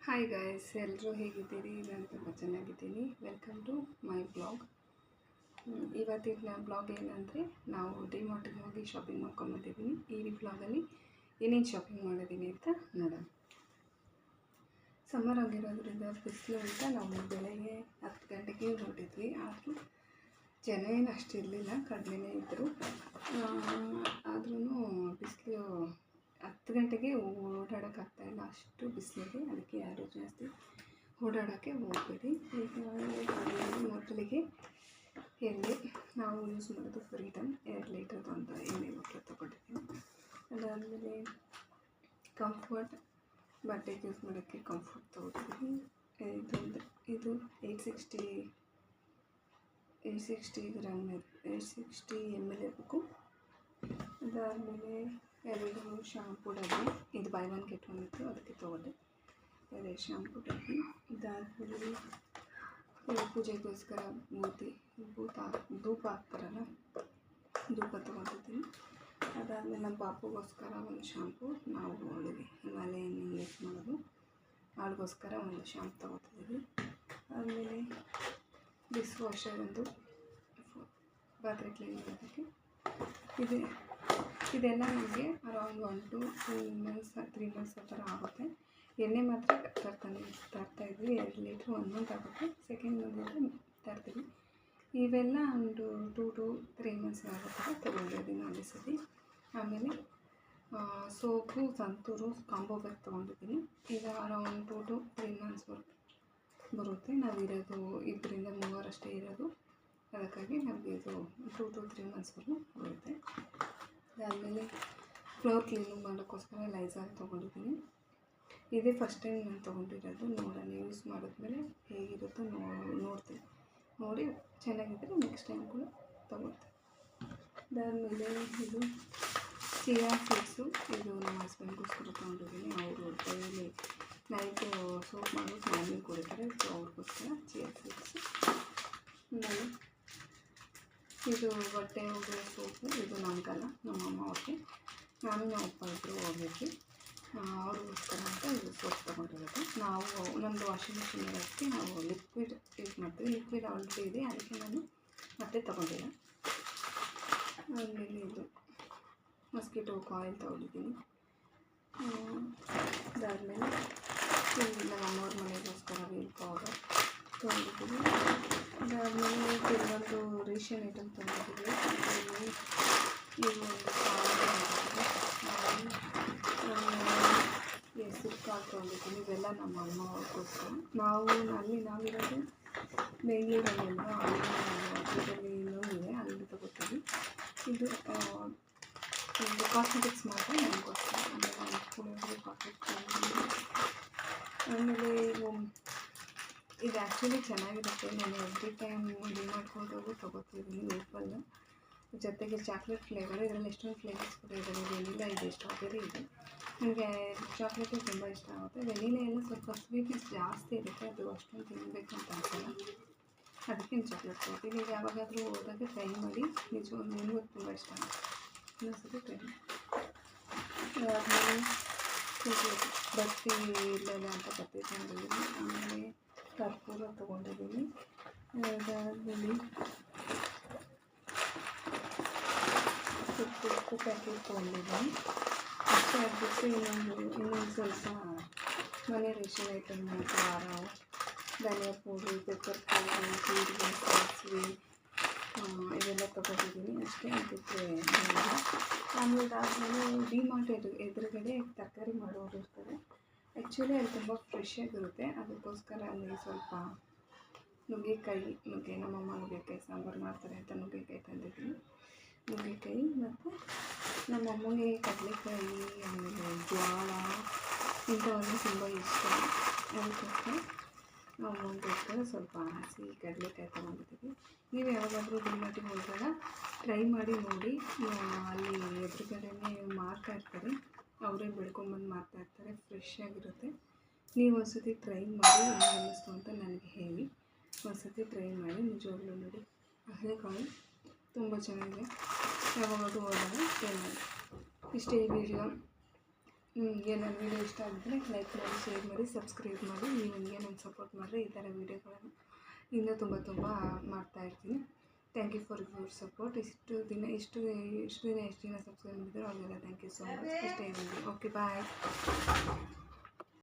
Hi guys, ಎಲ್ಲರೂ ಹೇಗಿದ್ದೀರಿ? ನಾನು ತುಂಬ ಚೆನ್ನಾಗಿದ್ದೀನಿ. Welcome to my blog. ಇವತ್ತಿನ ಬ್ಲಾಗ್ ಏನಂದರೆ, ನಾವು ಡಿಮಾರ್ಟಿಗೆ ಹೋಗಿ ಶಾಪಿಂಗ್ ಮಾಡ್ಕೊಂಬಂದಿದ್ದೀನಿ. ಈ ಬ್ಲಾಗಲ್ಲಿ ಏನೇನು ಶಾಪಿಂಗ್ ಮಾಡಿದ್ದೀನಿ ಅಂತ ನೋಡೋಣ. ಸಮ್ಮರ್ ಆಗಿರೋದ್ರಿಂದ ಬಿಸಿಲು ಅಂತ ನಾವು ಬೆಳಗ್ಗೆ 10 ಗಂಟೆಗೆ ಹೊರಟಿದ್ವಿ. ಆದರೂ ಜನ ಏನು ಅಷ್ಟಿರಲಿಲ್ಲ, ಕಡಿಮೆನೇ ಇದ್ದರು. ಆದ್ರೂ ಬಿಸಿಲು 10 ಗಂಟೆಗೆ ಓಡಾಡೋಕ್ಕಾಗ್ತಾಯಿಲ್ಲ, ಅಷ್ಟು ಬಿಸಿಲಿದೆ. ಅದಕ್ಕೆ ಯಾರು ಜಾಸ್ತಿ ಓಡಾಡೋಕ್ಕೆ ಹೋಗಬೇಡಿ. ಈಗ ಮೊದಲಿಗೆ ಎಣ್ಣೆ ನಾವು ಯೂಸ್ ಮಾಡೋದು ಫ್ರೀಡಮ್ 2 ಲೀಟರ್ದು ಅಂತ ಎಣ್ಣೆ ಮೊದಲು ತೊಗೊಂಡಿದ್ದೀನಿ. ಅದಾದಮೇಲೆ ಕಂಫರ್ಟ್, ಬಟ್ಟೆಗೆ ಯೂಸ್ ಮಾಡೋಕ್ಕೆ ಕಂಫರ್ಟ್ ತೊಗೊಳ್ತೀನಿ. ಇದು 860 ಗ್ರಾಮ್ 860 ml ಇರಬೇಕು. ಅದಾದಮೇಲೆ 2 ಶಾಂಪು ಡಬ್ಬಿ, ಇದು ಬೈ ಒನ್ ಗೆಟ್ ಒನ್ ಇತ್ತು, ಅದಕ್ಕೆ ತೊಗೊಂಡೆ 2 ಶಾಂಪು ಡಬ್ಬಿ. ಇದಾದಮೇಲೆ ಪೂಜೆಗೋಸ್ಕರ ಧೂಪ ಹಾಕ್ತಾರಲ್ಲ, ಧೂಪ ತೊಗೊಂಡಿದ್ದೀನಿ. ಅದಾದಮೇಲೆ ನಮ್ಮ ಪಾಪುಗೋಸ್ಕರ ಒಂದು ಶಾಂಪು, ನಾವು ಅವಳಿಗೆ ಹಿಮಾಲಯನ್ ಯೂಸ್ ಮಾಡೋದು, ಅವಳಿಗೋಸ್ಕರ ಒಂದು ಶಾಂಪು ತೊಗೊತಿದ್ದೀವಿ. ಆದಮೇಲೆ ಡಿಸ್ ವಾಷರ್ ಒಂದು ಪಾತ್ರೆ ಕ್ಲೀನ್ ಮಾಡೋದಕ್ಕೆ. ಇದೆಲ್ಲ ನಮಗೆ ಅರೌಂಡ್ 1 to 2 months 3 months ಆ ಥರ ಆಗುತ್ತೆ. ಎಣ್ಣೆ ಮಾತ್ರ ತರ್ತಾಯಿದ್ವಿ 2 ಲೀಟ್ರ್ 1 ಮಂತ್ ಆಗುತ್ತೆ. ಸೆಕೆಂಡ್ ಮಂತಿಂದ ತರ್ತೀವಿ. ಇವೆಲ್ಲ ಒಂದು 2 to 3 months ಆಗೋ ಥರ ತೊಗೊಂಡಿದ್ದೀನಿ ಅಲ್ಲಿ ಸತಿ. ಆಮೇಲೆ ಸೋಪು ಸಂತೂರು ಕಾಂಬೋ ಬ್ಯಾಗ್ ತೊಗೊಂಡಿದ್ದೀನಿ. ಈಗ ಅರೌಂಡ್ 2 to 3 months ಬರುತ್ತೆ. ನಾವಿರೋದು 2 ರಿಂದ 3 ಅಷ್ಟೇ ಇರೋದು, ಅದಕ್ಕಾಗಿ ನಮಗೆ ಇದು 2 to 3 months ಬರುತ್ತೆ. ಅದಾದಮೇಲೆ ಫ್ಲೋರ್ ಕ್ಲೀನಿಂಗ್ ಮಾಡೋಕ್ಕೋಸ್ಕರ ಲೈಝಾಲ್ ತೊಗೊಂಡಿದ್ದೀನಿ. ಇದೇ ಫಸ್ಟ್ ಟೈಮ್ ನಾನು ತೊಗೊಂಡಿರೋದು. ನೋಡೋಣ, ಯೂಸ್ ಮಾಡಿದ್ಮೇಲೆ ಹೇಗಿರುತ್ತೋ ನೋಡ್ತೀನಿ. ನೋಡಿ ಚೆನ್ನಾಗಿದ್ದರೆ ನೆಕ್ಸ್ಟ್ ಟೈಮ್ ಕೂಡ ತೊಗೊಳ್ತೀನಿ. ಅದಾದಮೇಲೆ ಇದು ಚಿಯಾ ಸೀಡ್ಸು, ಇದು ನಮ್ಮ ಹಸ್ಬೆಂಡ್ಗೋಸ್ಕರ ತೊಗೊಂಡಿದ್ದೀನಿ. ಅವರು ಡೈಲಿ ನೈಟು ಸೋಪ್ ಮಾಡೋದು ಮಾರ್ನಿಂಗ್ ಕುಡಿತಾರೆ, ಸೊ ಅವ್ರಿಗೋಸ್ಕರ ಚಿಯಾ ಸೀಡ್ಸು. ಆಮೇಲೆ ಇದು ಬಟ್ಟೆ ಒಗೆಯೋ ಸೋಪು, ಇದು ನಮಗಲ್ಲ, ನಮ್ಮಮ್ಮ ಅವ್ರಿಗೆ. ನಾನು ನಮ್ಮ ಅಪ್ಪ ಇಬ್ಬರು ಹೋಗಿದ್ವಿ, ಅವ್ರಿಗೋಸ್ಕರ ಅಂತ ಇದು ಸೋಪ್ ತೊಗೊಂಡಿರೋದು. ನಾವು ನಮ್ಮದು ವಾಷಿಂಗ್ ಮಿಷಿನ್ ಇರೋದಕ್ಕೆ ನಾವು ಲಿಕ್ವಿಡ್ ಯೂಸ್ ಮಾಡ್ತೀವಿ. ಲಿಕ್ವಿಡ್ ಆಲ್ರೆಡಿ ಇದೆ, ಅದಕ್ಕೆ ನಾನು ಮತ್ತೆ ತೊಗೊಂಡಿಲ್ಲ. ಆಮೇಲೆ ಇದು ಮಸ್ಕಿಟೋ ಕಾಯಿಲ್ ತೊಗೊಂಡಿದ್ದೀನಿ. ಅದಾದಮೇಲೆ ನಮ್ಮ ಅಮ್ಮವ್ರ ಮನೆಗೋಸ್ಕರ ವೀಲ್ ಪೌಡರ್ ತೊಗೊಂಡಿದ್ದೀನಿ. ಅದಾದಮೇಲೆ ಕೆಲವೊಂದು ರೇಷನ್ ಐಟಮ್ ತೊಗೊಂಡಿದ್ದೀವಿ. ಇವು ಹೆಸರು ಕಾಳು ತೊಗೊಂಡಿದ್ದೀನಿ. ಇವೆಲ್ಲ ನಮ್ಮ ಅಮ್ಮ ಅವ್ರಿಗೋಸ್ಕರ. ನಾವಿರೋದು ಬೆಂಗಳೂರಲ್ಲಿಲ್ಲ, ಅಲ್ಲಿ ಇನ್ನೂ ಇದೆ, ಅಲ್ಲಿ ತೊಗೋತೀವಿ. ಇದು ಕಾಸ್ಮೆಟಿಕ್ಸ್ ಮಾತ್ರ ನನಗೋಸ್ಕರ. ಆಮೇಲೆ ಆಮೇಲೆ ಇದು ಆ್ಯಕ್ಚುಲಿ ಚೆನ್ನಾಗಿರುತ್ತೆ. ನಾನು ಎವ್ರಿ ಟೈಮ್ ಡಿಮಾರ್ಟ್ಗೆ ತೊಗೋತಿದ್ದೀನಿ ವೇಫಲ್ನ, ಜೊತೆಗೆ ಚಾಕ್ಲೇಟ್ ಫ್ಲೇವರ್. ಇದರಲ್ಲಿ ಎಷ್ಟೊಂದು ಫ್ಲೇವರ್ಸ್ ಕೂಡ ಇದೆ. ವೆನಿಲಾ ಇದೆ, ಸ್ಟ್ರಾಬೆರಿ ಇದೆ. ನನಗೆ ಚಾಕ್ಲೇಟು ತುಂಬ ಇಷ್ಟ ಆಗುತ್ತೆ. ವೆನಿಲಾ ಎಲ್ಲ ಸ್ವಲ್ಪ ಸ್ವೀಟ್ನೆಸ್ ಜಾಸ್ತಿ ಇರುತ್ತೆ, ಅದು ಅಷ್ಟೊಂದು ತಿನ್ನಬೇಕು ಅಂತ ಅನ್ಸಲ್ಲ, ಅದಕ್ಕೆ ಚಾಕ್ಲೇಟ್ ತೊಗೋತೀನಿ. ಈಗ ಯಾವಾಗಾದರೂ ಹೋದಾಗ ಟ್ರೈ ಮಾಡಿ, ನಿಜವಾಗ್ಲೂ ನನಗೂ ತುಂಬ ಇಷ್ಟ ಆಗುತ್ತೆ. ಇನ್ನೊಂದ್ಸತಿ ಟ್ರೈ ಮಾಡಿ. ಅದಾದಮೇಲೆ ಬತ್ತಿ ಇಲ್ಲೆಲ್ಲ ಅಂತ ಬತ್ತಿ ತೊಗೊಂಡಿದ್ದೀನಿ. ಆಮೇಲೆ ಕರ್ಪೂರ ತೊಗೊಂಡಿದ್ದೀನಿ. ಅದಾದಮೇಲೆ ಉಪ್ಪು ಪ್ಯಾಕೆಟ್ ತೊಗೊಂಡಿದ್ದೀನಿ. ಅಷ್ಟೇ. ಆಗಿಬಿಟ್ಟು ಇನ್ನೊಂದು ಸ್ವಲ್ಪ ಮನೆ ರೇಷನ್ ಐಟಮ್, ಖಾರ, ಧನಿಯಾ ಪೌಡ್ರು, ಪೆಪ್ಪರ್ ಪೌಡ್ರು, ಜೀರಿಗೆ, ಸಾಸಿವೆ, ಇವೆಲ್ಲ ತೊಗೊಂಡಿದ್ದೀನಿ ಅಷ್ಟೇ. ಅದಕ್ಕೆ ಆಮೇಲೆ ಅದಾದಮೇಲೆ ಡಿಮಾರ್ಟ್ ಎದುರುಗಡೆ ತರಕಾರಿ ಮಾಡೋರು ಇರ್ತಾರೆ. ಆ್ಯಕ್ಚುಲಿ ಅಲ್ಲಿ ತುಂಬ ಫ್ರೆಶ್ಶಾಗಿರುತ್ತೆ, ಅದಕ್ಕೋಸ್ಕರ ಅಲ್ಲಿ ಸ್ವಲ್ಪ ನುಗ್ಗೆಕಾಯಿ, ನಮ್ಮಮ್ಮ ನುಗ್ಗೆಕಾಯಿ ಸಾಂಬಾರು ಮಾಡ್ತಾರೆ ಅಂತ ನುಗ್ಗೆಕಾಯಿ ತಂದಿದ್ದೀನಿ. ನುಗ್ಗೆಕಾಯಿ ಮತ್ತು ನಮ್ಮಮ್ಮಗೆ ಕಡಲೆಕಾಯಿ, ಆಮೇಲೆ ಜೋಳ ಇಂಥವన్నీ ತುಂಬ ಇಷ್ಟ. ಅದಕ್ಕೋಸ್ಕರ ನಮ್ಮಮ್ಮಗೋಸ್ಕರ ಸ್ವಲ್ಪ ಹಸಿ ಕಡಲೆಕಾಯಿ ತೊಗೊಂಡಿದ್ದೀವಿ. ನೀವು ಯಾವಾಗಾದರೂ ಡಿಮಾರ್ಟಿಗೆ ಹೋದಾಗ ಟ್ರೈ ಮಾಡಿ ನೋಡಿ. ಅಲ್ಲಿ ಎದುರುಗಡೆನೇ ಮಾರ್ತಾ ಇರ್ತಾರೆ, ಅವರೇ ಬೆಳ್ಕೊಂಬಂದು ಮಾರ್ತಾ ಇರ್ತಾರೆ, ಫ್ರೆಶ್ ಆಗಿರುತ್ತೆ. ನೀವು ಒಂದ್ಸತಿ ಟ್ರೈ ಮಾಡಿ, ಹೆಂಗೆ ಅನ್ನಿಸ್ತು ಅಂತ ನನಗೆ ಹೇಳಿ. ಒಂದ್ಸತಿ ಟ್ರೈ ಮಾಡಿ, ನಿಜವಾಗ್ಲೂ ನೋಡಿ. ಹಳೆಕಾಳು ತುಂಬ ಚೆನ್ನಾಗಿದೆ. ಯಾವಾಗಾದರೂ ಹೋದಾಗ ಟ್ರೈ ಮಾಡಿ. ಇಷ್ಟೇ ಈ ವಿಡಿಯೋ. ನಿಮಗೆ ನನ್ನ ವೀಡಿಯೋ ಇಷ್ಟ ಆಗಿದ್ದರೆ ಲೈಕ್ ಮಾಡಿ, ಶೇರ್ ಮಾಡಿ, ಸಬ್ಸ್ಕ್ರೈಬ್ ಮಾಡಿ. ನೀವು ನನಗೆ ನನ್ನ ಸಪೋರ್ಟ್ ಮಾಡಿದ್ರೆ ಈ ಥರ ವೀಡಿಯೋಗಳನ್ನು ಇನ್ನೂ ತುಂಬ ಮಾಡ್ತಾಯಿರ್ತೀನಿ. Thank you for your support. ಎಷ್ಟು ದಿನ ಎಷ್ಟು ಜನ ಸಬ್ಸ್ಕ್ರೈಬ್ ಮಾಡಿದ್ರು ಅವ್ರಿಗೆಲ್ಲ ಥ್ಯಾಂಕ್ ಯು ಸೊ ಮಚ್. ಇಷ್ಟೇ ಇದ್ದೀನಿ. ಓಕೆ, ಬಾಯ್.